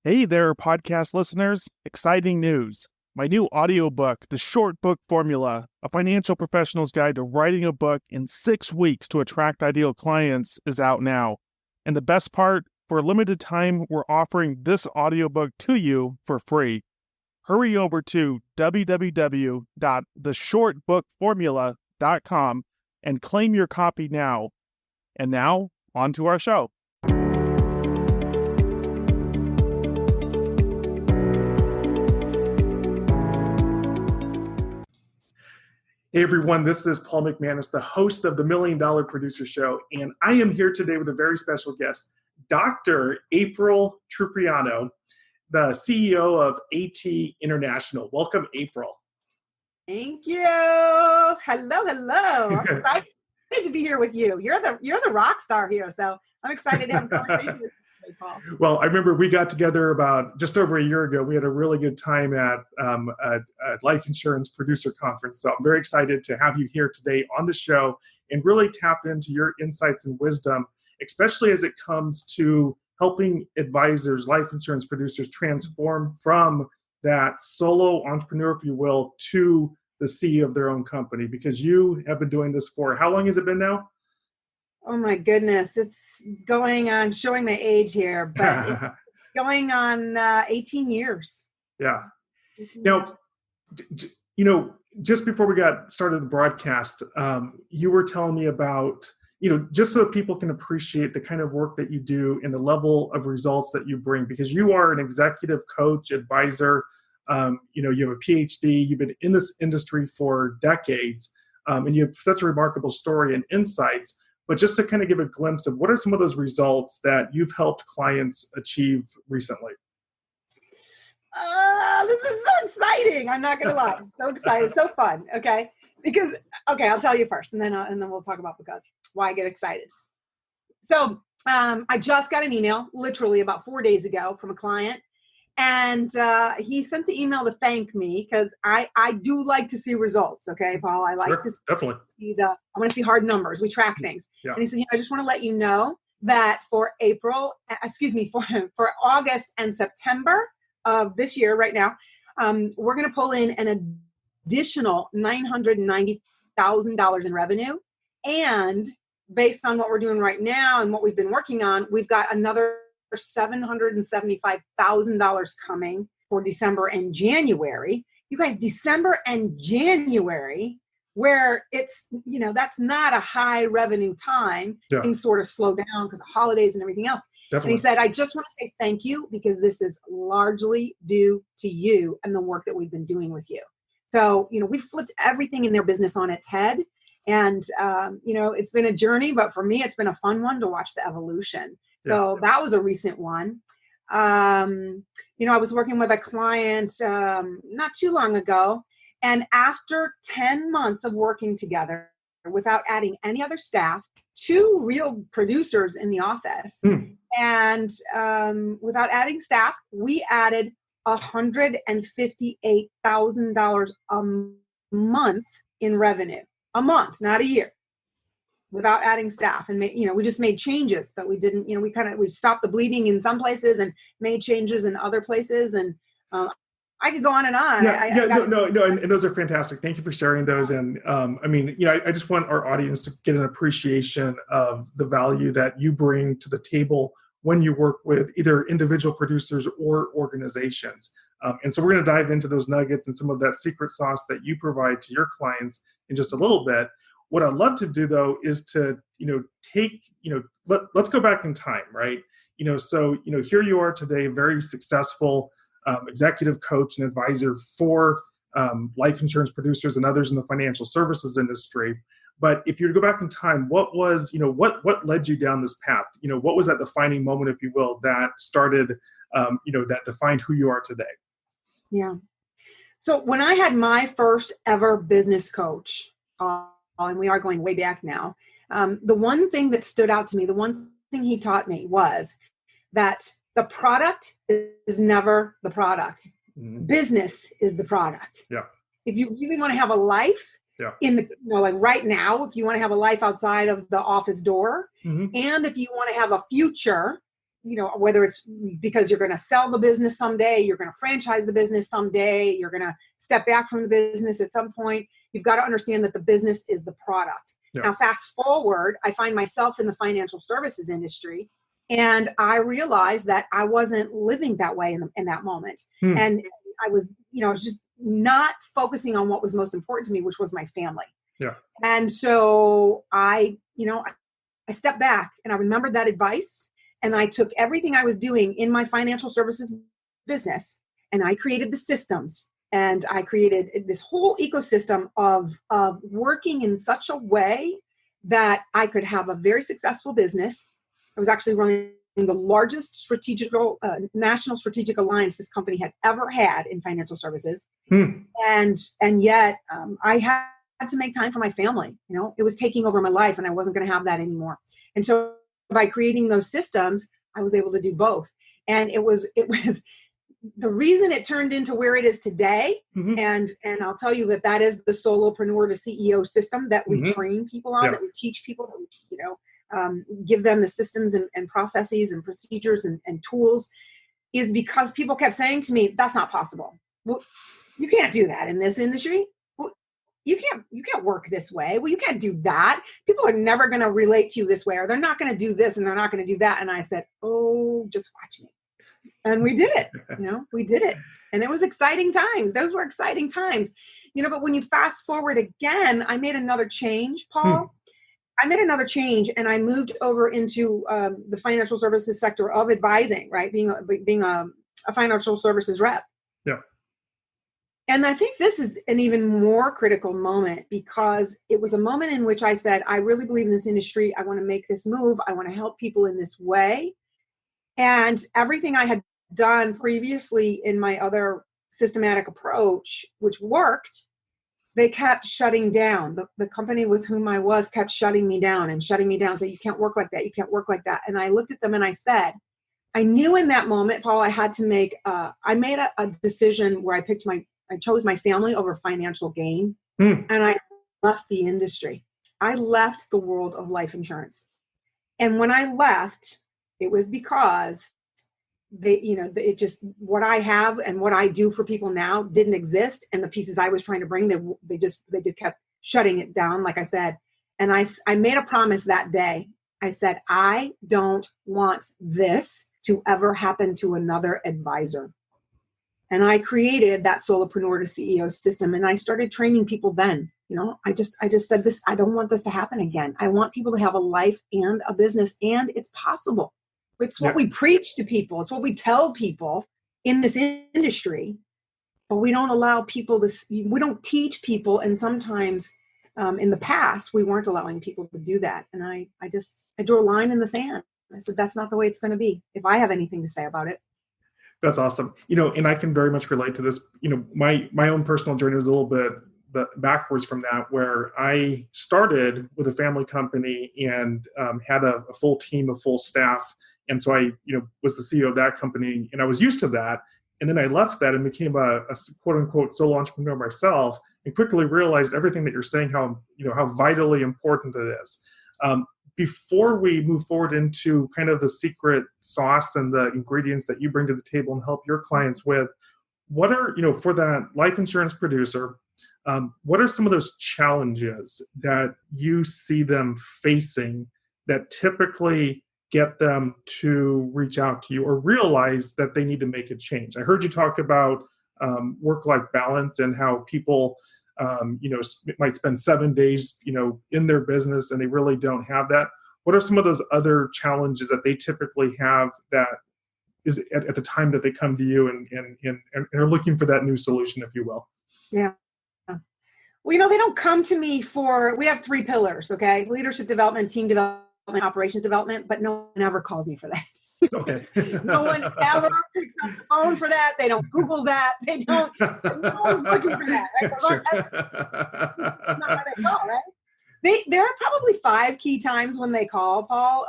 Hey there, podcast listeners. Exciting news. My new audiobook, The Short Book Formula, A Financial Professional's Guide to Writing a Book in 6 Weeks to Attract Ideal Clients, is out now. And the best part, for a limited time, we're offering this audiobook to you for free. Hurry over to www.theshortbookformula.com and claim your copy now. And now, on to our show. Hey everyone, this is Paul McManus, the host of the $1 Million Producer Show, and I am here today with a very special guest, Dr. Aprille Trupiano, the CEO of AT International. Welcome, Aprille. Thank you. Hello. I'm excited to be here with you. You're the rock star here, so I'm excited to have a conversation with you. Paul. Well, I remember we got together about just over a year ago. We had a really good time at a life insurance producer conference. So I'm very excited to have you here today on the show and really tap into your insights and wisdom, especially as it comes to helping advisors, life insurance producers transform from that solo entrepreneur, if you will, to the CEO of their own company. Because you have been doing this for, how long has it been now? Oh my goodness, it's going on, showing my age here, but it's going on 18 years. Yeah. 18 now, years. Just before we got started the broadcast, you were telling me about, just so people can appreciate the kind of work that you do and the level of results that you bring, because you are an executive coach, advisor, you have a PhD, you've been in this industry for decades, and you have such a remarkable story and insights. But just to kind of give a glimpse of what are some of those results that you've helped clients achieve recently? This is so exciting. I'm not going to lie. I'm so excited. So fun. Okay. I'll tell you first and then we'll talk about why I get excited. So I just got an email literally about 4 days ago from a client. And he sent the email to thank me because I do like to see results. Okay, Paul, I like to definitely see I want to see hard numbers. We track things. Yeah. And he said, I just want to let you know that for August and September of this year, right now, we're going to pull in an additional $990,000 in revenue. And based on what we're doing right now and what we've been working on, we've got another $775,000 coming for December and January. You guys, December and January, where it's, that's not a high revenue time. Yeah. Things sort of slow down because of holidays and everything else. Definitely. And he said, I just want to say thank you because this is largely due to you and the work that we've been doing with you. So, we've flipped everything in their business on its head. And, it's been a journey, but for me, it's been a fun one to watch the evolution. So that was a recent one. I was working with a client not too long ago. And after 10 months of working together without adding any other staff, 2 real producers in the office, and without adding staff, we added $158,000 a month in revenue. A month, not a year. Without adding staff, and we just made changes, but we didn't. We stopped the bleeding in some places and made changes in other places, and I could go on and on. No, and those are fantastic. Thank you for sharing those. And I just want our audience to get an appreciation of the value that you bring to the table when you work with either individual producers or organizations. And so we're going to dive into those nuggets and some of that secret sauce that you provide to your clients in just a little bit. What I'd love to do, though, is to, let's go back in time, right? So here you are today, very successful executive coach and advisor for life insurance producers and others in the financial services industry. But if you were to go back in time, what was, what led you down this path? What was that defining moment, if you will, that started, that defined who you are today? Yeah. So when I had my first ever business coach, and we are going way back now, the one thing that stood out to me, the one thing he taught me was that the product is never the product. Mm-hmm. Business is the product. Yeah. If you really want to have a life in the, like right now, if you want to have a life outside of the office door, mm-hmm. and if you want to have a future, whether it's because you're going to sell the business someday, you're going to franchise the business someday, you're going to step back from the business at some point, you've got to understand that the business is the product. Yeah. Now, fast forward, I find myself in the financial services industry, and I realized that I wasn't living that way in that moment. And I was just not focusing on what was most important to me, which was my family. Yeah. And so I stepped back, and I remembered that advice, and I took everything I was doing in my financial services business, and I created the systems, and I created this whole ecosystem of working in such a way that I could have a very successful business. I was actually running the largest national strategic alliance this company had ever had in financial services. And yet I had to make time for my family. It was taking over my life, and I wasn't going to have that anymore. And so by creating those systems, I was able to do both. And it was the reason it turned into where it is today. And I'll tell you that is the solopreneur to CEO system that we train people on, that we teach people, that we, give them the systems and processes and procedures and tools, is because people kept saying to me, that's not possible. Well, you can't do that in this industry. Well, you can't work this way. Well, you can't do that. People are never going to relate to you this way, or they're not going to do this and they're not going to do that. And I said, oh, just watch me. And we did it. We did it. And it was exciting times. Those were exciting times. But when you fast forward again, I made another change, Paul. I made another change, and I moved over into the financial services sector of advising, right? Being a financial services rep. Yeah. And I think this is an even more critical moment, because it was a moment in which I said, I really believe in this industry. I want to make this move. I want to help people in this way. And everything I had done previously in my other systematic approach, which worked, they kept shutting down. The company with whom I was kept shutting me down, saying, you can't work like that. You can't work like that. And I looked at them and I said, I knew in that moment, Paul, I had to make, I made a decision where I chose my family over financial gain. And I left the industry. I left the world of life insurance. And when I left, it was because it just, what I have and what I do for people now didn't exist. And the pieces I was trying to bring, they just kept shutting it down, like I said. And I made a promise that day. I said, I don't want this to ever happen to another advisor. And I created that solopreneur to CEO system. And I started training people then. I just said this, I don't want this to happen again. I want people to have a life and a business, and it's possible. It's what we preach to people. It's what we tell people in this industry, but we don't allow people we don't teach people. And sometimes in the past, we weren't allowing people to do that. And I drew a line in the sand. I said, that's not the way it's going to be, if I have anything to say about it. That's awesome. And I can very much relate to this. My own personal journey was a little bit backwards from that, where I started with a family company and had a full team of full staff. And so I, was the CEO of that company, and I was used to that. And then I left that and became a quote unquote solo entrepreneur myself, and quickly realized everything that you're saying, how vitally important it is. Before we move forward into kind of the secret sauce and the ingredients that you bring to the table and help your clients with, what are, for that life insurance producer, what are some of those challenges that you see them facing that typically get them to reach out to you or realize that they need to make a change? I heard you talk about work-life balance and how people, might spend 7 days, in their business and they really don't have that. What are some of those other challenges that they typically have that is at the time that they come to you and are looking for that new solution, if you will? Yeah. Well, they don't come to me we have 3 pillars, okay? Leadership development, team development, operations development, but no one ever calls me for that. Okay. No one ever picks up the phone for that. They don't Google that. They don't. No one's looking for that. Right? Sure. That's not how they call, right? There are probably 5 key times when they call, Paul,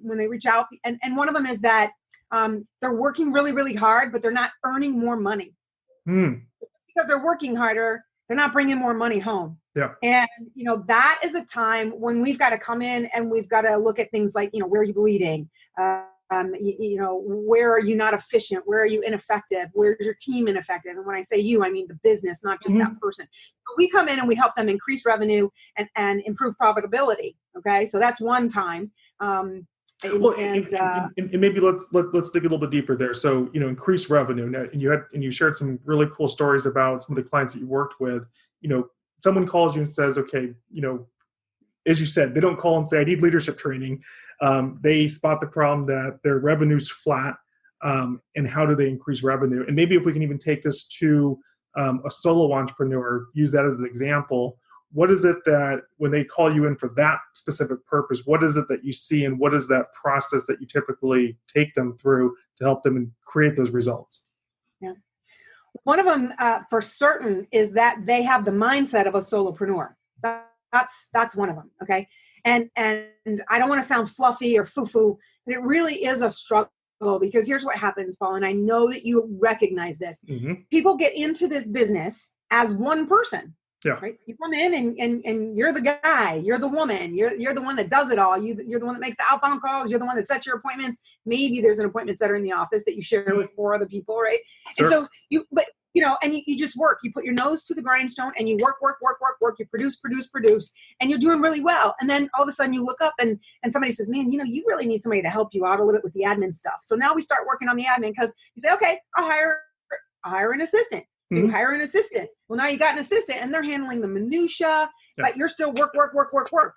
when they reach out. And one of them is that they're working really, really hard, but they're not earning more money. Because they're working harder, they're not bringing more money home. Yeah. And, that is a time when we've got to come in and we've got to look at things like, where are you bleeding? where are you not efficient? Where are you ineffective? Where's your team ineffective? And when I say you, I mean the business, not just that person. So we come in and we help them increase revenue and improve profitability. Okay, so that's one time. And maybe let's dig a little bit deeper there. So increase revenue. Now, and you shared some really cool stories about some of the clients that you worked with. Someone calls you and says, okay, as you said, they don't call and say, I need leadership training. They spot the problem that their revenue's flat, and how do they increase revenue? And maybe if we can even take this to a solo entrepreneur, use that as an example. What is it that when they call you in for that specific purpose, what is it that you see, and what is that process that you typically take them through to help them and create those results? Yeah. One of them for certain is that they have the mindset of a solopreneur. That's one of them. Okay. And I don't want to sound fluffy or foo-foo, but it really is a struggle, because here's what happens, Paul, and I know that you recognize this. People get into this business as one person. Yeah. Right. You come in and you're the guy, you're the woman, you're the one that does it all. You're the one that makes the outbound calls. You're the one that sets your appointments. Maybe there's an appointment setter in the office that you share with 4 other people. Right. Sure. And so you just work, you put your nose to the grindstone and you work, you produce, and you're doing really well. And then all of a sudden you look up and somebody says, man, you really need somebody to help you out a little bit with the admin stuff. So now we start working on the admin, because you say, okay, I'll hire an assistant. So you hire an assistant. Well, now you got an assistant and they're handling the minutia, but you're still work.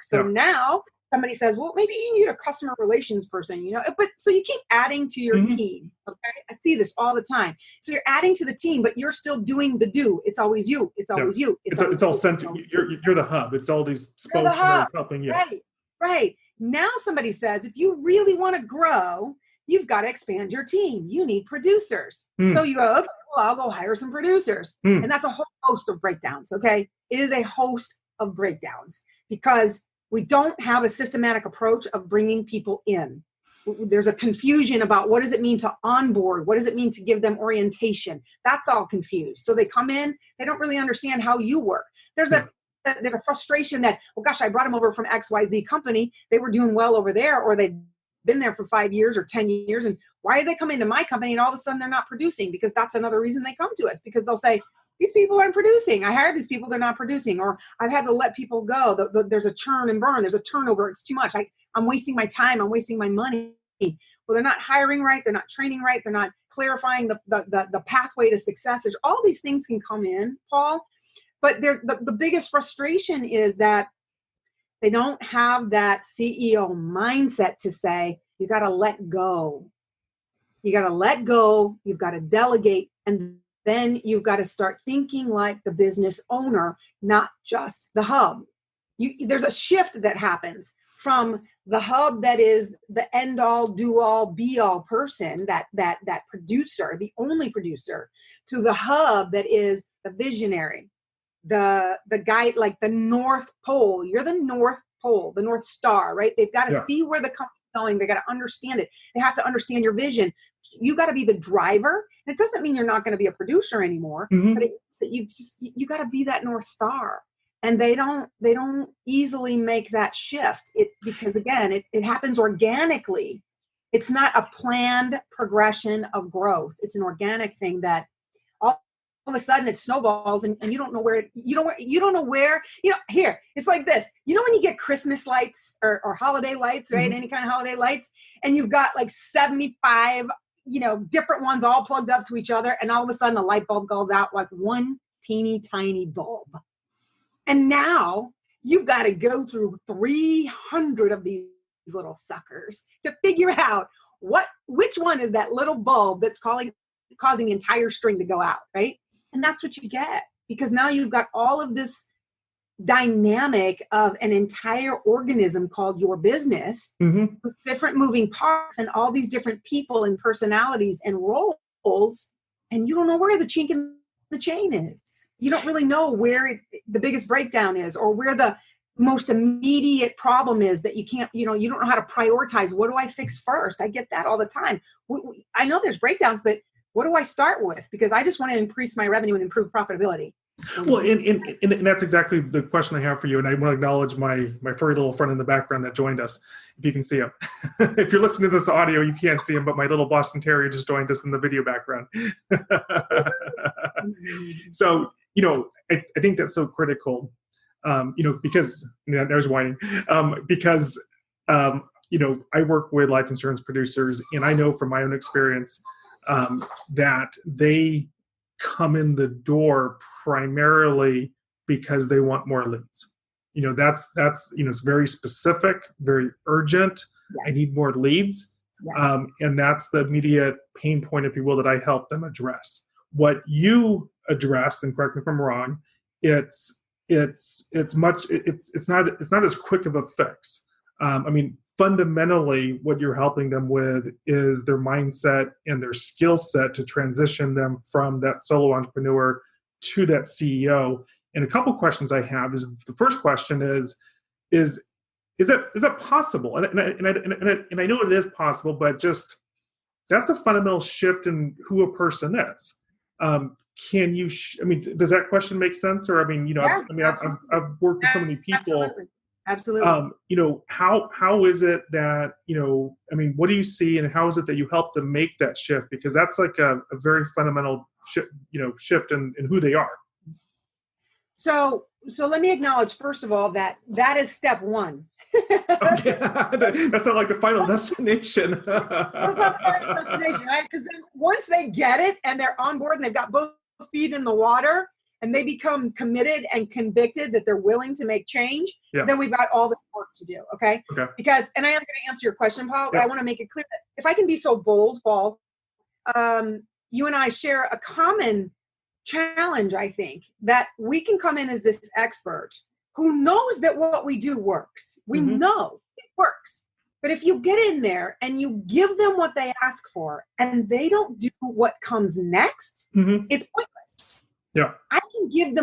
So now somebody says, well, maybe you need a customer relations person, but so you keep adding to your team. Okay. I see this all the time. So you're adding to the team, but you're still doing the do. It's always you. It's always you. It's all centered. You're the hub. It's all these spokes helping you. Right. Now somebody says, if you really want to grow, you've got to expand your team. You need producers. So you go, okay, well, I'll go hire some producers. And that's a whole host of breakdowns. Okay. It is a host of breakdowns because we don't have a systematic approach of bringing people in. There's a confusion about what does it mean to onboard? What does it mean to give them orientation? That's all confused. So they come in, they don't really understand how you work. There's a frustration that, well, gosh, I brought them over from XYZ company. They were doing well over there, or they've been there for 5 years or 10 years. And why do they come into my company and all of a sudden they're not producing? Because that's another reason they come to us, because they'll say, these people aren't producing. I hired these people, they're not producing. Or I've had to let people go. There's a churn and burn. There's a turnover. It's too much. I'm wasting my time. I'm wasting my money. Well, they're not hiring right. They're not training right. They're not clarifying the pathway to success. There's all these things can come in, Paul. But the biggest frustration is that they don't have that CEO mindset to say, you got to let go. You got to let go. You've got to delegate. And then you've got to start thinking like the business owner, not just the hub. There's a shift that happens from the hub that is the end all, do all, be all person, that producer, the only producer, to the hub that is the visionary, the guy, like the North Pole. You're the North Pole, the North Star, right? They've got to see where the company's going. They got to understand it. They have to understand your vision. You got to be the driver. And it doesn't mean you're not going to be a producer anymore, but you got to be that North Star. And they don't easily make that shift. Because again, it happens organically. It's not a planned progression of growth. It's an organic thing that all of a sudden it snowballs and you don't know where, here, it's like this. When you get Christmas lights or holiday lights, right? Any kind of holiday lights, and you've got like 75, different ones all plugged up to each other. And all of a sudden a light bulb goes out, like one teeny tiny bulb. And now you've got to go through 300 of these little suckers to figure out which one is that little bulb that's causing the entire string to go out, right? And that's what you get, because now you've got all of this dynamic of an entire organism called your business with different moving parts and all these different people and personalities and roles, and you don't know where the chink in the chain is. You don't really know where the biggest breakdown is, or where the most immediate problem is that you can't, you don't know how to prioritize. What do I fix first? I get that all the time. I know there's breakdowns, but what do I start with? Because I just want to increase my revenue and improve profitability. Well, and that's exactly the question I have for you. And I want to acknowledge my furry little friend in the background that joined us, if you can see him. If you're listening to this audio, you can't see him, but my little Boston Terrier just joined us in the video background. So, I think that's so critical, because, there's whining, because, I work with life insurance producers, and I know from my own experience that they come in the door primarily because they want more leads. That's it's very specific, very urgent. Yes. I need more leads. Yes. And that's the immediate pain point, if you will, that I help them address. What you address, and correct me if I'm wrong, it's not as quick of a fix. Fundamentally, what you're helping them with is their mindset and their skill set to transition them from that solo entrepreneur to that CEO. And a couple questions I have is, the first question is it possible? And I know it is possible, but just that's a fundamental shift in who a person is. Can you? Does that question make sense? Or Yeah, I've worked with so many people. Absolutely. How is it that, what do you see, and how is it that you help them make that shift? Because that's like a very fundamental shift in who they are. So let me acknowledge, first of all, that is step one. Okay. That's not like the final destination. That's not the final destination, right? Because then once they get it and they're on board and they've got both feet in the water, and they become committed and convicted that they're willing to make change, then we've got all this work to do, okay? Because, and I am going to answer your question, Paul, but I want to make it clear that if I can be so bold, Paul, you and I share a common challenge, I think, that we can come in as this expert who knows that what we do works. We know it works. But if you get in there and you give them what they ask for and they don't do what comes next, it's pointless. Yeah, I can give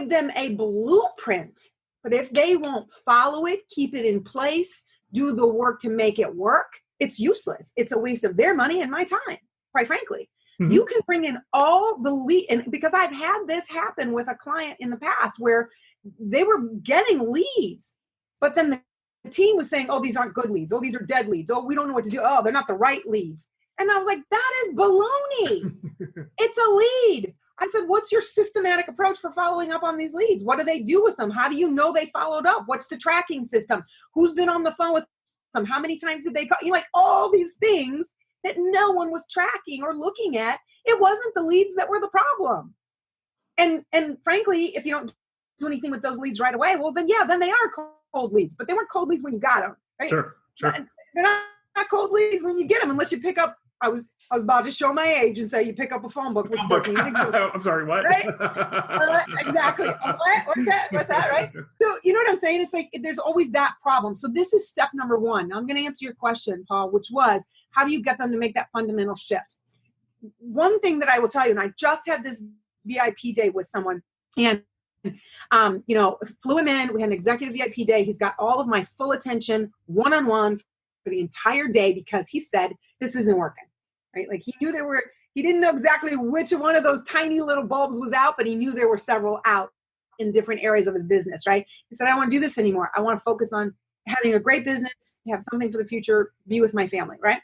them a blueprint, but if they won't follow it, keep it in place, do the work to make it work, it's useless. It's a waste of their money and my time, quite frankly. You can bring in all the lead, and because I've had this happen with a client in the past where they were getting leads, but then the team was saying, "Oh, these aren't good leads. Oh, these are dead leads. Oh, we don't know what to do. Oh, they're not the right leads." And I was like, "That is baloney. It's a lead." I said, what's your systematic approach for following up on these leads? What do they do with them? How do you know they followed up? What's the tracking system? Who's been on the phone with them? How many times did they call? All these things that no one was tracking or looking at. It wasn't the leads that were the problem. And frankly, if you don't do anything with those leads right away, well, then they are cold leads. But they weren't cold leads when you got them, right? Sure. They're not cold leads when you get them, unless you pick up. I was about to show my age and say you pick up a phone book, which doesn't even exist. I'm sorry, what? Right? Exactly. What's that, right? So you know what I'm saying? It's like there's always that problem. So this is step number one. Now I'm going to answer your question, Paul, which was, how do you get them to make that fundamental shift? One thing that I will tell you, and I just had this VIP day with someone, and flew him in. We had an executive VIP day. He's got all of my full attention, one-on-one for the entire day, because he said, this isn't working. Right? Like he didn't know exactly which one of those tiny little bulbs was out, but he knew there were several out in different areas of his business, right? He said, I don't want to do this anymore. I want to focus on having a great business, have something for the future, be with my family, right?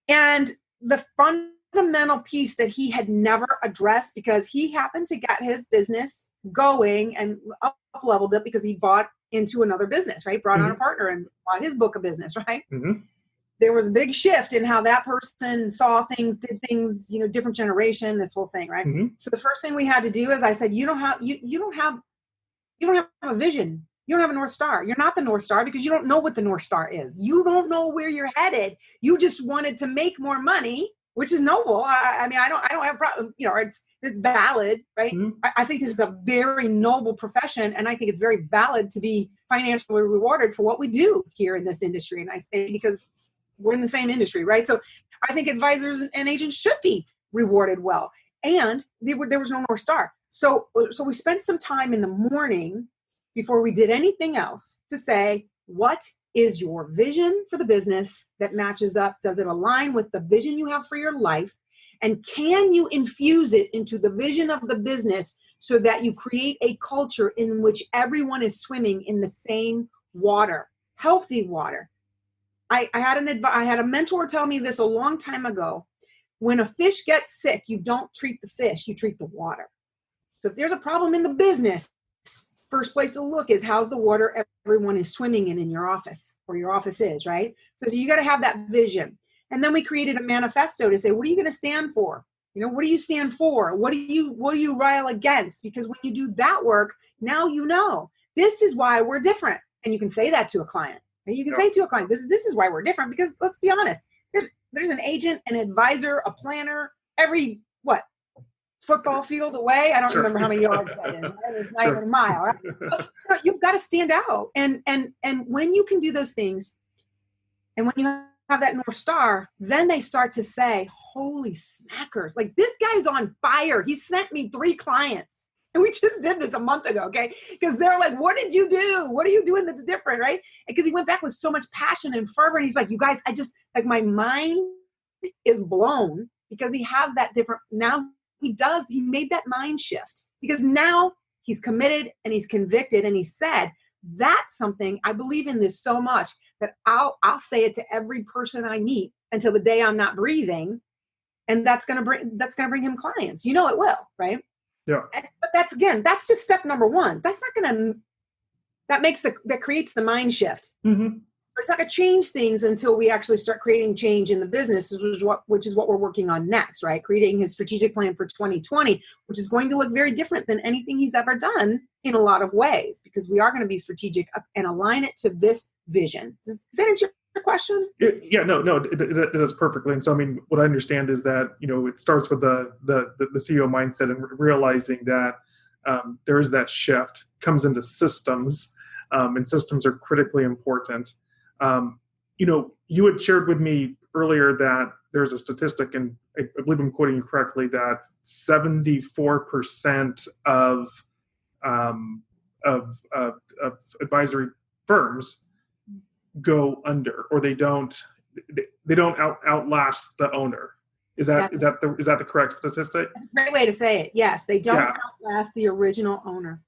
And the fundamental piece that he had never addressed, because he happened to get his business going and up-leveled it because he bought into another business, right? Brought on a partner and bought his book of business, right? There was a big shift in how that person saw things, did things, different generation, this whole thing, right? So the first thing we had to do is I said, you don't have a vision. You don't have a North Star. You're not the North Star because you don't know what the North Star is. You don't know where you're headed. You just wanted to make more money, which is noble. I don't have a problem. It's valid, right? I think this is a very noble profession, and I think it's very valid to be financially rewarded for what we do here in this industry. And I say because we're in the same industry, right? So I think advisors and agents should be rewarded well. And there was no North Star. So we spent some time in the morning before we did anything else to say, what is your vision for the business that matches up? Does it align with the vision you have for your life? And can you infuse it into the vision of the business so that you create a culture in which everyone is swimming in the same water, healthy water. I had a mentor tell me this a long time ago. When a fish gets sick, you don't treat the fish, you treat the water. So if there's a problem in the business, first place to look is how's the water everyone is swimming in your office, or your office is, right? So you got to have that vision. And then we created a manifesto to say, what are you going to stand for? What do you stand for? What do you rile against? Because when you do that work, now you know this is why we're different. And you can say that to a client. And you can say to a client, this is why we're different, because let's be honest, there's an agent, an advisor, a planner, every football field away. I don't remember how many yards that is. Right? It's not even a mile. Right? So you've got to stand out. And when you can do those things, and when you have that North Star, then they start to say, holy smackers, like this guy's on fire. He sent me 3 clients. And we just did this a month ago, okay? Because they're like, what did you do? What are you doing that's different, right? Because he went back with so much passion and fervor. And he's like, you guys, I just, like, my mind is blown because he has that different, now he made that mind shift. Because now he's committed and he's convicted. And he said, that's something, I believe in this so much that I'll say it to every person I meet until the day I'm not breathing. And that's going to bring him clients. It will, right? Yeah. But that's just step number 1. That's not going to, that creates the mind shift. Mm-hmm. It's not going to change things until we actually start creating change in the business, which is what we're working on next, right? Creating his strategic plan for 2020, which is going to look very different than anything he's ever done in a lot of ways, because we are going to be strategic and align it to this vision. Does that answer your question? It does perfectly. And so, I mean, what I understand is that, it starts with the CEO mindset and realizing that there is that shift, comes into systems, and systems are critically important. You had shared with me earlier that there's a statistic, and I believe I'm quoting you correctly, that 74% of advisory firms go under, or they don't outlast the owner. Is that the correct statistic? That's a great way to say it. Yes, they don't outlast the original owner.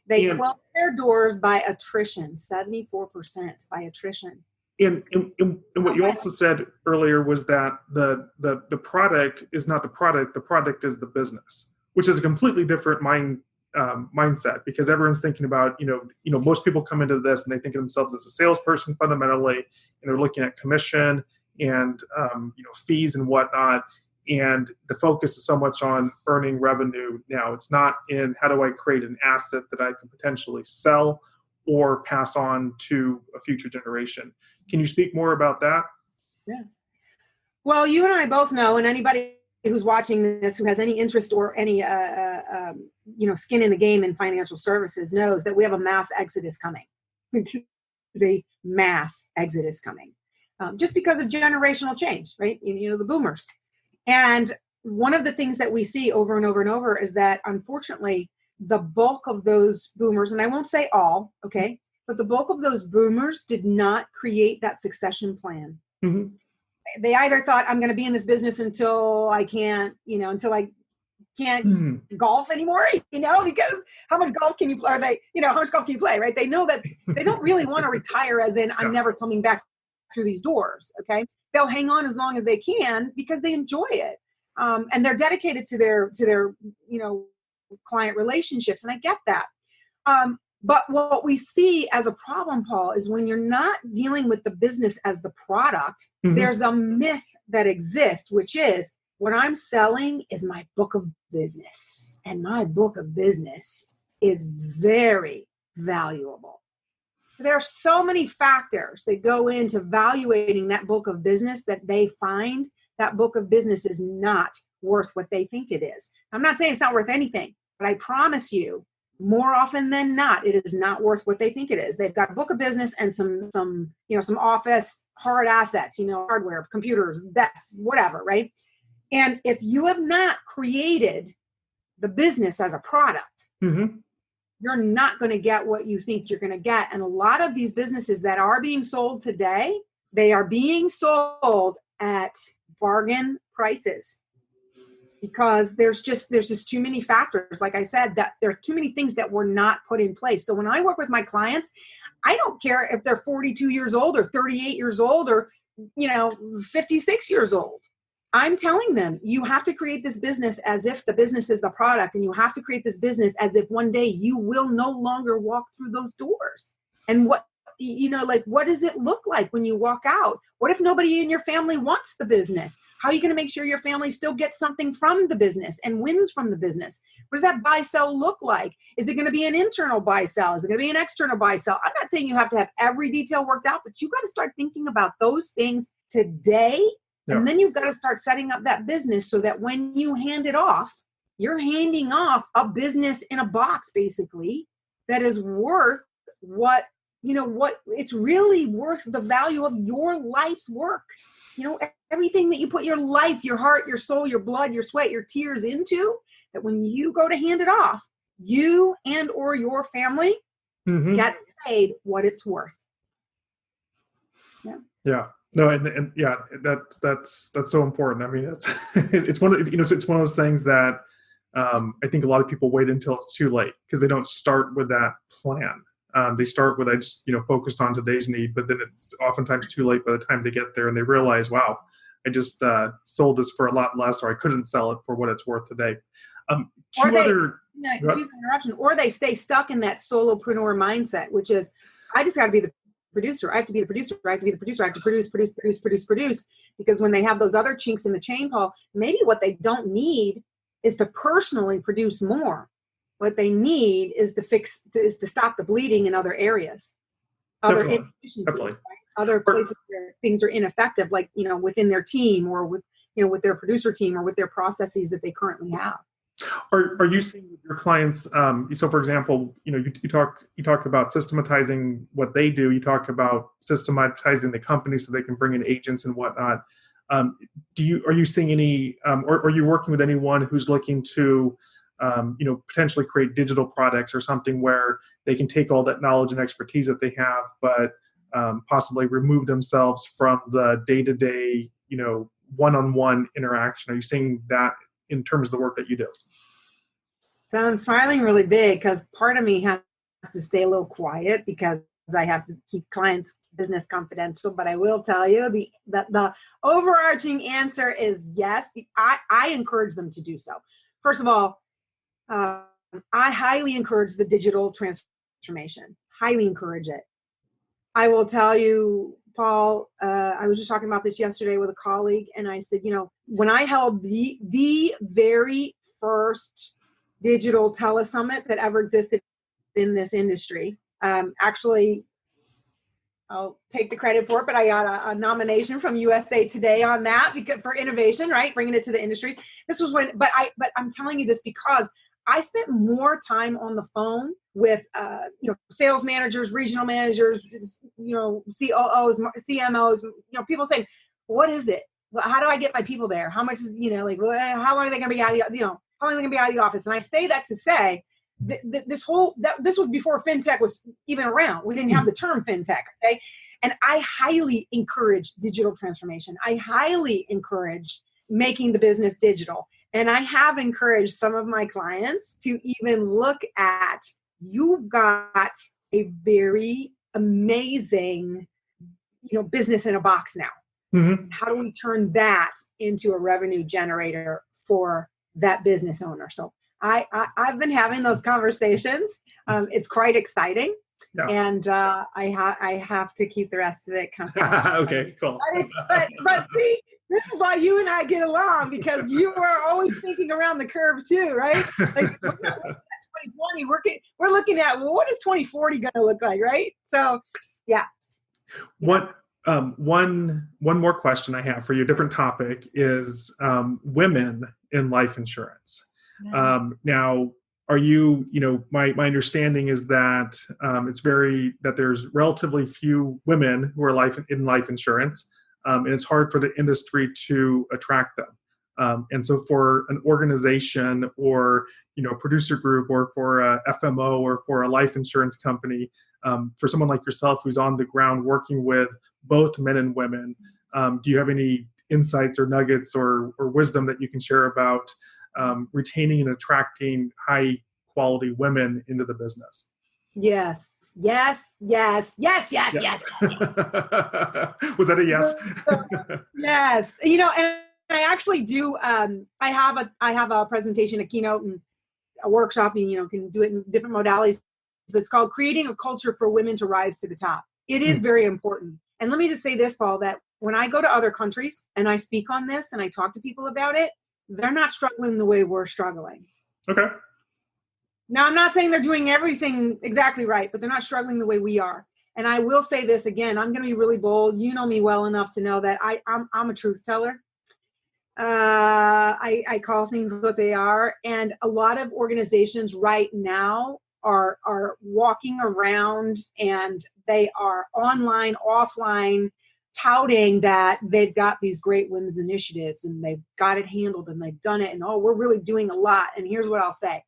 They close their doors by attrition, 74% by attrition. And what you also said earlier was that the product is not the product is the business, which is a completely different mindset, because everyone's thinking about, most people come into this and they think of themselves as a salesperson fundamentally, and they're looking at commission and, fees and whatnot. And the focus is so much on earning revenue now. It's not in how do I create an asset that I can potentially sell or pass on to a future generation. Can you speak more about that? Yeah. Well, you and I both know, and anybody who's watching this who has any interest or any skin in the game in financial services knows that we have a mass exodus coming. A mass exodus coming, just because of generational change, right? The boomers. And one of the things that we see over and over and over is that, unfortunately, the bulk of those boomers, and I won't say all, okay, but the bulk of those boomers did not create that succession plan. Mm-hmm. They either thought, I'm going to be in this business until I can't, golf anymore, because how much golf can you play? How much golf can you play, right? They know that they don't really want to retire as in, I'm never coming back through these doors, okay? They'll hang on as long as they can because they enjoy it. And they're dedicated to their client relationships. And I get that. But what we see as a problem, Paul, is when you're not dealing with the business as the product, mm-hmm. there's a myth that exists, which is what I'm selling is my book of business. And my book of business is very valuable. There are so many factors that go into evaluating that book of business that they find that book of business is not worth what they think it is. I'm not saying it's not worth anything, but I promise you, more often than not, it is not worth what they think it is. They've got a book of business and some office hard assets, hardware, computers, desks, whatever, right? And if you have not created the business as a product, mm-hmm. you're not going to get what you think you're going to get. And a lot of these businesses that are being sold today, they are being sold at bargain prices. because there's just too many factors. Like I said, that there are too many things that were not put in place. So when I work with my clients, I don't care if they're 42 years old or 38 years old or, 56 years old. I'm telling them, you have to create this business as if the business is the product, and you have to create this business as if one day you will no longer walk through those doors. And what does it look like when you walk out? What if nobody in your family wants the business? How are you going to make sure your family still gets something from the business and wins from the business? What does that buy sell look like? Is it going to be an internal buy sell? Is it going to be an external buy sell? I'm not saying you have to have every detail worked out, but you got to start thinking about those things today. Yeah. And then you've got to start setting up that business so that when you hand it off, you're handing off a business in a box, basically, that is worth what it's really worth the value of your life's work. Everything that you put your life, your heart, your soul, your blood, your sweat, your tears into, that when you go to hand it off, you and or your family gets paid what it's worth. Yeah. Yeah. No, and yeah, that's so important. I mean, it's one of it's one of those things that I think a lot of people wait until it's too late because they don't start with that plan. They start with, I just, focused on today's need, but then it's oftentimes too late by the time they get there and they realize, wow, I just sold this for a lot less, or I couldn't sell it for what it's worth today. Excuse my interruption, or they stay stuck in that solopreneur mindset, which is, I just got to be the producer. I have to be the producer. I have to be the producer. I have to produce. Because when they have those other chinks in the chain, Paul, maybe what they don't need is to personally produce more. What they need is to stop the bleeding in other areas, other inefficiencies, right? Other places where things are ineffective, like, within their team or with their producer team or with their processes that they currently have. Are you seeing with your clients? So, for example, you talk about systematizing what they do. You talk about systematizing the company so they can bring in agents and whatnot. Are you seeing any, or are you working with anyone who's looking to potentially create digital products or something where they can take all that knowledge and expertise that they have, but possibly remove themselves from the day-to-day, one-on-one interaction? Are you seeing that in terms of the work that you do? So I'm smiling really big because part of me has to stay a little quiet because I have to keep clients' business confidential. But I will tell you the overarching answer is yes. I encourage them to do so. First of all, I highly encourage the digital transformation. Highly encourage it. I will tell you, Paul, I was just talking about this yesterday with a colleague, and I said, when I held the very first digital telesummit that ever existed in this industry, actually, I'll take the credit for it, but I got a nomination from USA Today on that for innovation, right? Bringing it to the industry. This was but I'm telling you this because I spent more time on the phone with, sales managers, regional managers, COOs, CMOs, people saying, what is it? How do I get my people there? How much is, how long are they going to be out of, how long are they going to be out of the office? And I say that to say this was before fintech was even around. We didn't have the term fintech. Okay. And I highly encourage digital transformation. I highly encourage making the business digital. And I have encouraged some of my clients to even look at, you've got a very amazing, business in a box now. Mm-hmm. How do we turn that into a revenue generator for that business owner? So I've been having those conversations. It's quite exciting. Yeah. And I have to keep the rest of it confidential. Okay, cool. But see, this is why you and I get along, because you are always thinking around the curve too, right? Like, we're not looking at 2020. We're looking at, well, what is 2040 going to look like, right? So, yeah. One more question I have for you, a different topic, is women in life insurance. Yeah. Now, are you, my understanding is that that there's relatively few women who are in life insurance, and it's hard for the industry to attract them. And so for an organization or, producer group, or for a FMO, or for a life insurance company, for someone like yourself who's on the ground working with both men and women, do you have any insights or nuggets or wisdom that you can share about retaining and attracting high quality women into the business. Yes. Was that a yes? Yes. You know, and I actually do, I have a presentation, a keynote, and a workshop, and, you know, can do it in different modalities. It's called Creating a Culture for Women to Rise to the Top. It is very important. And let me just say this, Paul, that when I go to other countries and I speak on this and I talk to people about it, they're not struggling the way we're struggling. Okay. Now, I'm not saying they're doing everything exactly right, but they're not struggling the way we are. And I will say this again, I'm going to be really bold. You know me well enough to know that I'm a truth teller. I call things what they are. And a lot of organizations right now are walking around, and they are online, offline, touting that they've got these great women's initiatives and they've got it handled and they've done it. And, oh, we're really doing a lot. And here's what I'll say.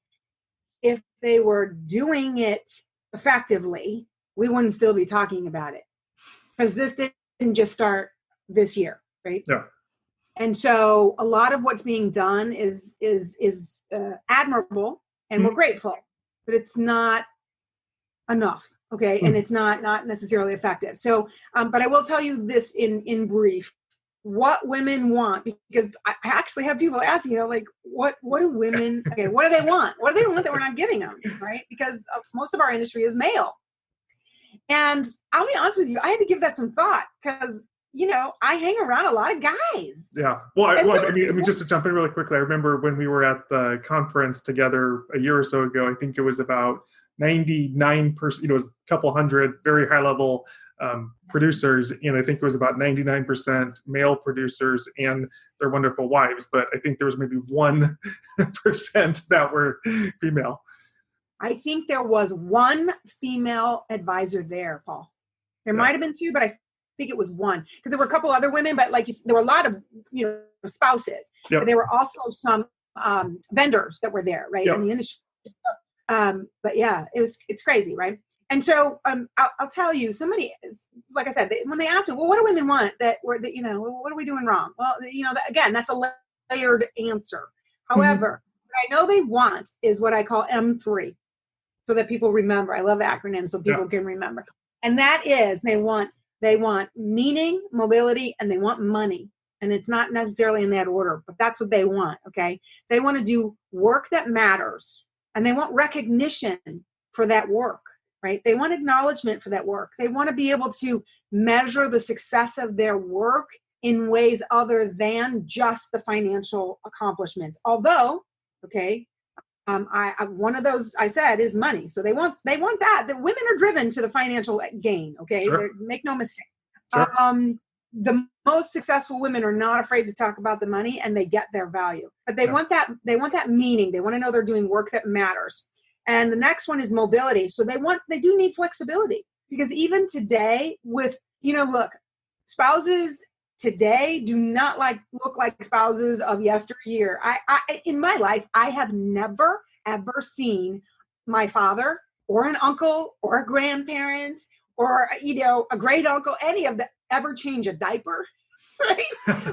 If they were doing it effectively, we wouldn't still be talking about it, because this didn't just start this year, right? Yeah. And so a lot of what's being done is admirable, and we're grateful, but it's not enough, okay? And it's not necessarily effective. So, but I will tell you this in brief. What women want, because I actually have people asking, you know, like, what do women, okay, what do they want? What do they want that we're not giving them, right? Because most of our industry is male. And I'll be honest with you, I had to give that some thought, because, you know, I hang around a lot of guys. Yeah. Well, I mean, just to jump in really quickly, I remember when we were at the conference together a year or so ago, I think it was about 99%, you know, it was a couple hundred very high level producers, and I think it was about 99% male producers and their wonderful wives, but I think there was maybe 1% that were female. I think there was one female advisor there, Paul. There might have been two, but I think it was one, because there were a couple other women, but like you said, there were a lot of, you know, spouses. But there were also some vendors that were there, right, in the industry. But yeah, it's crazy, right? And so I'll tell you, somebody, like I said, when they ask me, well, what do women want that you know, what are we doing wrong? Well, you know, again, that's a layered answer. However, what I know they want is what I call M3, so that people remember. I love acronyms so people can remember. And that is, they want meaning, mobility, and they want money. And it's not necessarily in that order, but that's what they want, okay? They want to do work that matters, and they want recognition for that work. Right? They want acknowledgement for that work. They want to be able to measure the success of their work in ways other than just the financial accomplishments. Although, okay, one of those I said is money. So they want that. The women are driven to the financial gain. Okay, make no mistake. The most successful women are not afraid to talk about the money, and they get their value. But they want that. They want that meaning. They want to know they're doing work that matters. And the next one is mobility. So they do need flexibility, because even today with, you know, look, spouses today do not look like spouses of yesteryear. I in my life, I have never, ever seen my father or an uncle or a grandparent or, you know, a great uncle, any of them ever change a diaper. Right?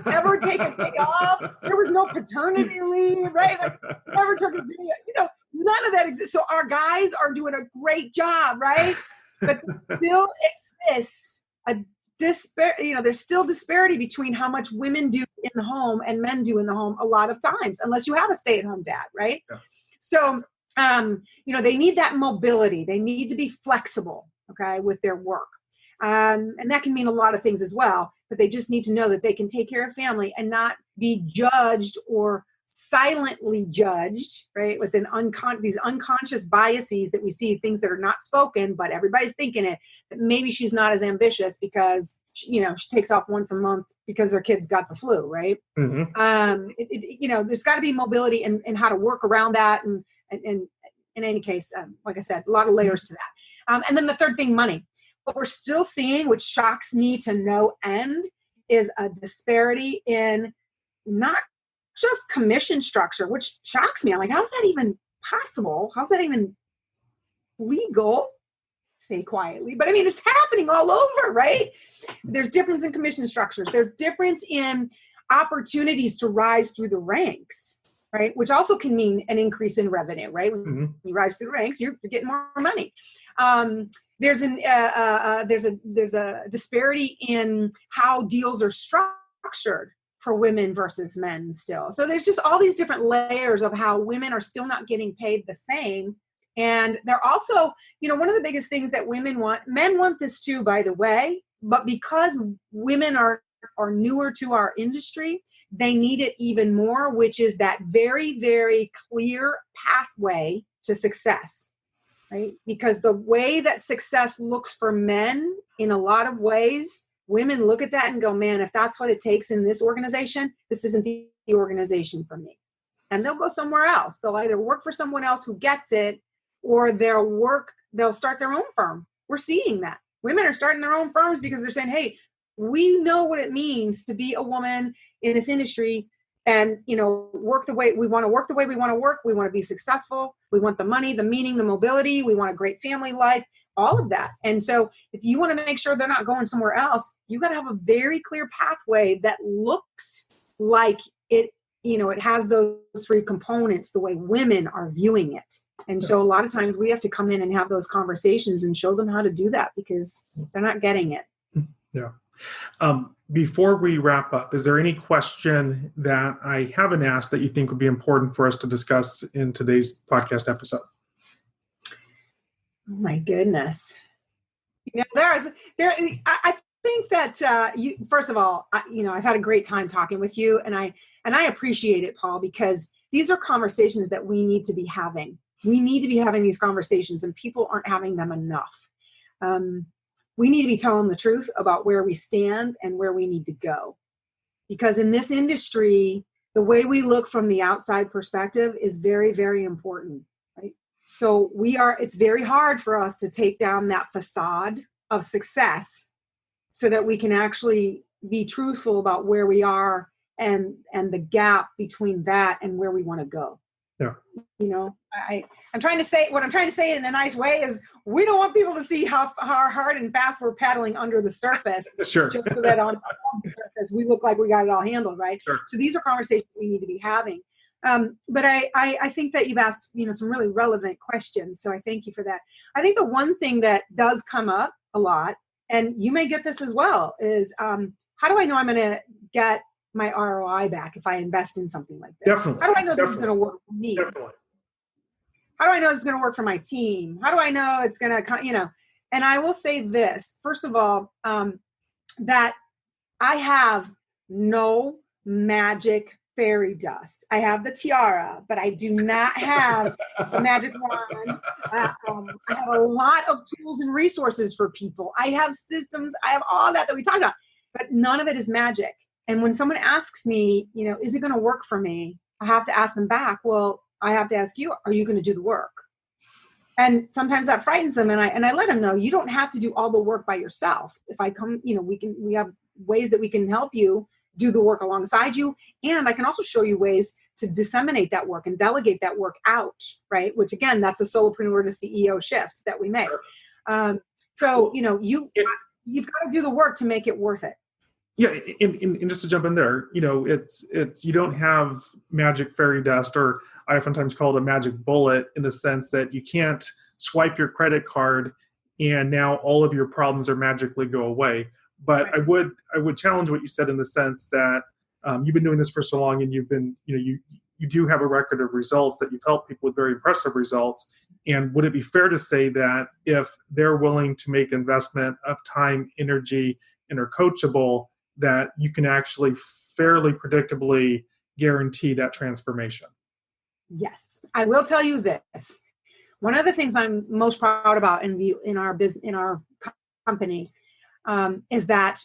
Ever take a day off? There was no paternity leave, right? Like, never took a day, you know, none of that exists. So our guys are doing a great job, right? But there still exists there's still disparity between how much women do in the home and men do in the home a lot of times, unless you have a stay-at-home dad, right? Yeah. So, you know, they need that mobility. They need to be flexible, okay, with their work. And that can mean a lot of things as well, but they just need to know that they can take care of family and not be judged or silently judged, right? With these unconscious biases that we see, things that are not spoken, but everybody's thinking it, that maybe she's not as ambitious because, you know, she takes off once a month because her kid's got the flu, right? You know, there's got to be mobility and how to work around that. And in any case, like I said, a lot of layers to that. And then the third thing, money. What we're still seeing, which shocks me to no end, is a disparity in not just commission structure, which shocks me. I'm like, how's that even possible? How's that even legal? Say quietly, but I mean, it's happening all over, right? There's difference in commission structures. There's difference in opportunities to rise through the ranks, right? Which also can mean an increase in revenue, right? When you rise through the ranks, you're getting more money. There's a disparity in how deals are structured for women versus men still. So there's just all these different layers of how women are still not getting paid the same. And they're also, one of the biggest things that women want, men want this too, by the way, but because women are newer to our industry, they need it even more, which is that very, very clear pathway to success, right? Because the way that success looks for men in a lot of ways, women look at that and go, man, if that's what it takes in this organization, this isn't the organization for me. And they'll go somewhere else. They'll either work for someone else who gets it, or they'll start their own firm. We're seeing that. Women are starting their own firms because they're saying, hey, we know what it means to be a woman in this industry and, work the way we want to work, we want to be successful. We want the money, the meaning, the mobility. We want a great family life, all of that. And so if you want to make sure they're not going somewhere else, you got to have a very clear pathway that looks like it, it has those three components, the way women are viewing it. And so a lot of times we have to come in and have those conversations and show them how to do that because they're not getting it. Yeah. Before we wrap up, is there any question that I haven't asked that you think would be important for us to discuss in today's podcast episode? Oh my goodness. I think that first of all, I've had a great time talking with you, and I appreciate it, Paul, because these are conversations that we need to be having. We need to be having these conversations, and people aren't having them enough. We need to be telling the truth about where we stand and where we need to go. Because in this industry, the way we look from the outside perspective is very, very important, right? So it's very hard for us to take down that facade of success so that we can actually be truthful about where we are and the gap between that and where we want to go. Yeah. I'm trying to say in a nice way is we don't want people to see how hard and fast we're paddling under the surface. Sure. Just so that on the surface we look like we got it all handled, right? Sure. So these are conversations we need to be having. But I think that you've asked some really relevant questions. So I thank you for that. I think the one thing that does come up a lot, and you may get this as well, is how do I know I'm going to get my ROI back if I invest in something like this? Definitely. How do I know this is going to work for me? Definitely. How do I know it's going to work for my team? How do I know it's going to, and I will say this, first of all, that I have no magic fairy dust. I have the tiara, but I do not have the magic wand. I have a lot of tools and resources for people. I have systems. I have all that we talked about, but none of it is magic. And when someone asks me, is it going to work for me? I have to ask them back. Well, I have to ask you, are you going to do the work? And sometimes that frightens them. And I let them know, you don't have to do all the work by yourself. If I come, we have ways that we can help you do the work alongside you. And I can also show you ways to disseminate that work and delegate that work out, right? Which again, that's a solopreneur to CEO shift that we make. So, you've got to do the work to make it worth it. Yeah, and just to jump in there, it's you don't have magic fairy dust, or I oftentimes call it a magic bullet, in the sense that you can't swipe your credit card and now all of your problems are magically go away. But right. I would challenge what you said in the sense that you've been doing this for so long, and you've been, you do have a record of results that you've helped people with very impressive results. And would it be fair to say that if they're willing to make the investment of time, energy, and are coachable, that you can actually fairly predictably guarantee that transformation? Yes, I will tell you this. One of the things I'm most proud about in our company is that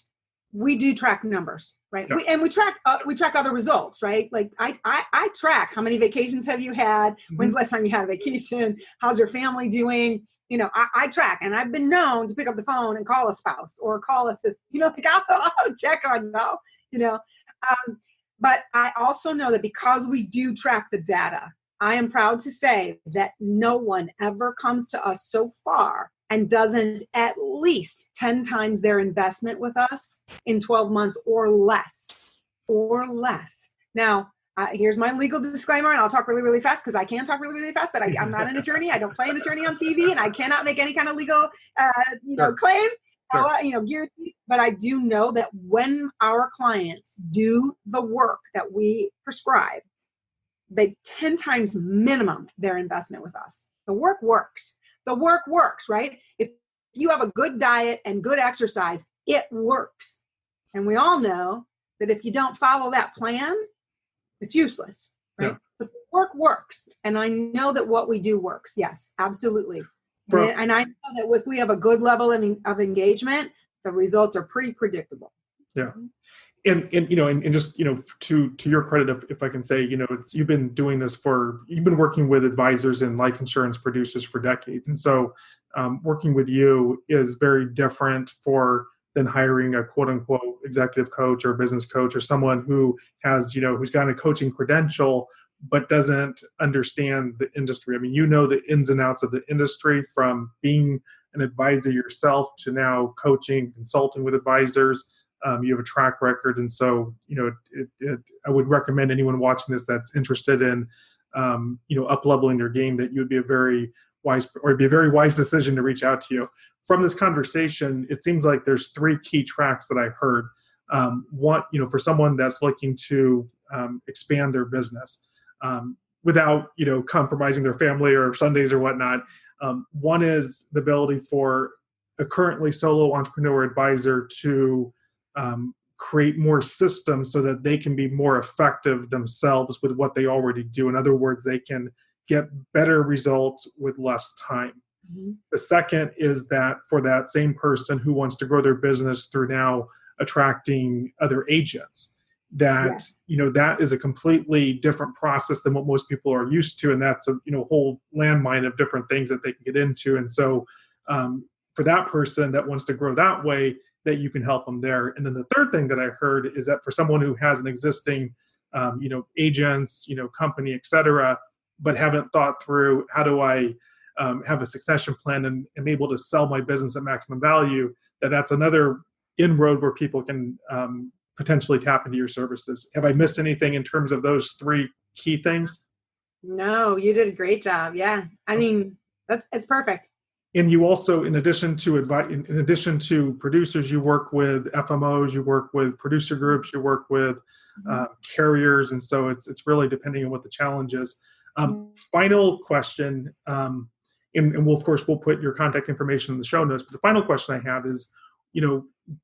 we do track numbers, right? Yeah. We track other results, right? Like I track how many vacations have you had? Mm-hmm. When's the last time you had a vacation? How's your family doing? I track, and I've been known to pick up the phone and call a spouse or call a sister. I'll check on but I also know that because we do track the data, I am proud to say that no one ever comes to us so far and doesn't at least 10 times their investment with us in 12 months or less. or less. Now, here's my legal disclaimer, and I'll talk really, really fast because I can talk really, really fast, but I'm not an attorney. I don't play an attorney on TV, and I cannot make any kind of legal, claims, guaranteed. But I do know that when our clients do the work that we prescribe, they 10 times minimum their investment with us. The work works. The work works, right? If you have a good diet and good exercise, it works. And we all know that if you don't follow that plan, it's useless, right? Yeah. But the work works. And I know that what we do works. Yes, absolutely. And I know that if we have a good level of engagement, the results are pretty predictable. Yeah. And just, to your credit, if I can say, you've been doing this you've been working with advisors and life insurance producers for decades. And so working with you is very different than hiring a quote unquote executive coach or business coach or someone who has, who's got a coaching credential, but doesn't understand the industry. I mean, the ins and outs of the industry, from being an advisor yourself to now coaching, consulting with advisors. You have a track record. And so, I would recommend anyone watching this that's interested in, up-leveling their game, that you would be a very wise decision to reach out to you. From this conversation, it seems like there's 3 key tracks that I heard. One, for someone that's looking to expand their business without, compromising their family or Sundays or whatnot. One is the ability for a currently solo entrepreneur advisor to create more systems so that they can be more effective themselves with what they already do. In other words, they can get better results with less time. Mm-hmm. The second is that for that same person who wants to grow their business through now attracting other agents, that, yes, that is a completely different process than what most people are used to. And that's a, whole landmine of different things that they can get into. And so for that person that wants to grow that way, that you can help them there. And then the third thing that I heard is that for someone who has an existing, agents, company, et cetera, but haven't thought through how do I have a succession plan and am able to sell my business at maximum value, that's another inroad where people can potentially tap into your services. Have I missed anything in terms of those 3 key things? No, you did a great job. Yeah. I mean, it's perfect. And you also, in addition to producers, you work with FMOs, you work with producer groups, you work with carriers, and so it's really depending on what the challenge is. Final question, and we'll put your contact information in the show notes. But the final question I have is,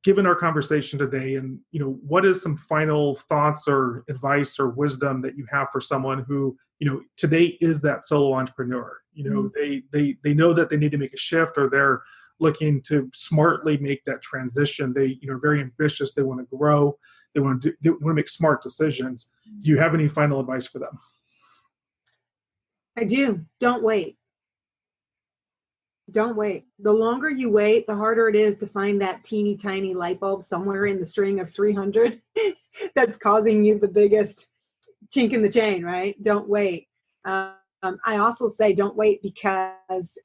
given our conversation today, and what is some final thoughts or advice or wisdom that you have for someone who today is that solo entrepreneur? They know that they need to make a shift, or they're looking to smartly make that transition. They are very ambitious. They want to grow. They want to make smart decisions. Do you have any final advice for them? I do. Don't wait. Don't wait. The longer you wait, the harder it is to find that teeny tiny light bulb somewhere in the string of 300 that's causing you the biggest chink in the chain, right? Don't wait. I also say don't wait because,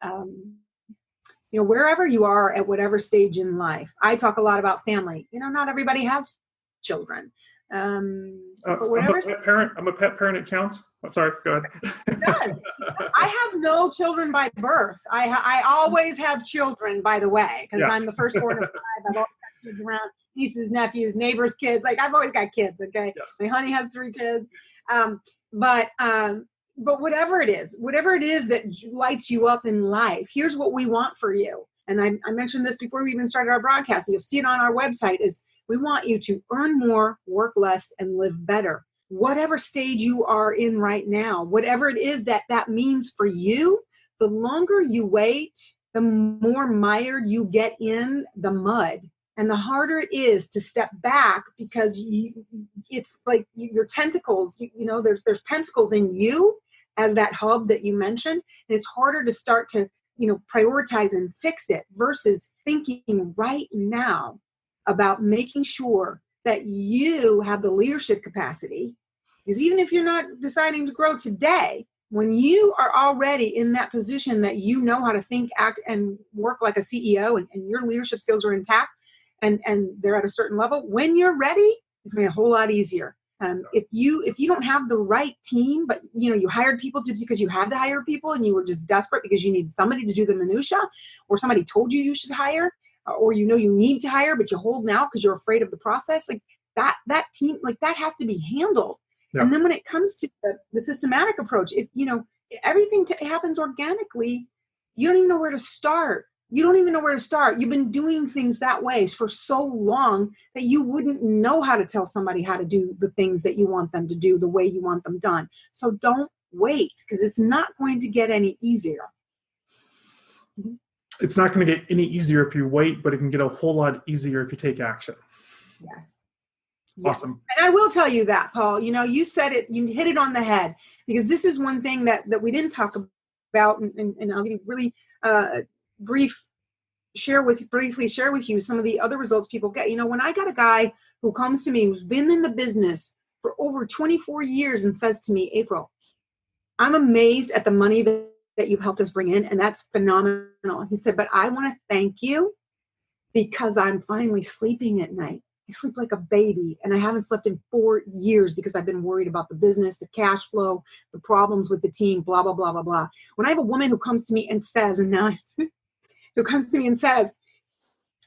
wherever you are at whatever stage in life, I talk a lot about family. Not everybody has children. But whatever I'm a pet parent. It counts. I'm sorry. Go ahead. It does. I have no children by birth. I always have children, by the way, because I'm the first born of 5. I've always got kids around, nieces, nephews, neighbors' kids. Like I've always got kids. Okay. Yes. My honey has 3 kids. But whatever it is that lights you up in life, here's what we want for you. And I mentioned this before we even started our broadcast. You'll see it on our website. Is we want you to earn more, work less, and live better. Whatever stage you are in right now, whatever it is that means for you, the longer you wait, the more mired you get in the mud. And the harder it is to step back because it's like your tentacles, there's tentacles in you as that hub that you mentioned. And it's harder to start to, prioritize and fix it versus thinking right now about making sure that you have the leadership capacity. Because even if you're not deciding to grow today, when you are already in that position that you know how to think, act, and work like a CEO and your leadership skills are intact and they're at a certain level, when you're ready, It's going to be a whole lot easier. If you don't have the right team, but you hired people just because you had to hire people and you were just desperate because you need somebody to do the minutia, or somebody told you should hire, or you need to hire, but you're holding out because you're afraid of the process, like that team, like that has to be handled. Yeah. And then when it comes to the systematic approach, if everything happens organically, you don't even know where to start. You've been doing things that way for so long that you wouldn't know how to tell somebody how to do the things that you want them to do the way you want them done. So don't wait, because it's not going to get any easier. Mm-hmm. It's not going to get any easier if you wait, but it can get a whole lot easier if you take action. Yes. Awesome. And I will tell you that, Paul, you said it, you hit it on the head, because this is one thing that we didn't talk about, and I'll give you really briefly share with you some of the other results people get. When I got a guy who comes to me who's been in the business for over 24 years and says to me, April, I'm amazed at the money that you've helped us bring in, and that's phenomenal. He said, but I want to thank you because I'm finally sleeping at night. I sleep like a baby, and I haven't slept in 4 years because I've been worried about the business, the cash flow, the problems with the team, blah, blah, blah, blah, blah. When I have a woman who comes to me and says,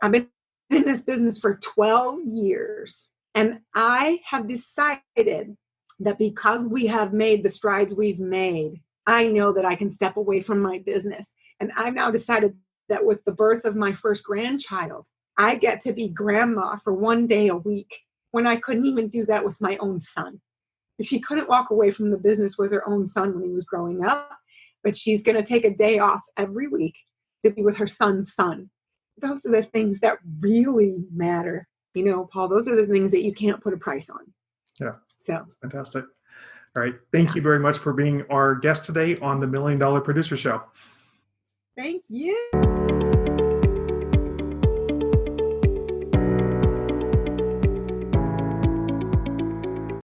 I've been in this business for 12 years, and I have decided that because we have made the strides we've made, I know that I can step away from my business. And I've now decided that with the birth of my first grandchild, I get to be grandma for 1 day a week, when I couldn't even do that with my own son. She couldn't walk away from the business with her own son when he was growing up, but she's going to take a day off every week to be with her son's son. Those are the things that really matter. Paul, those are the things that you can't put a price on. Yeah. So that's fantastic. All right. Thank you very much for being our guest today on the $1 Million Producer Show. Thank you.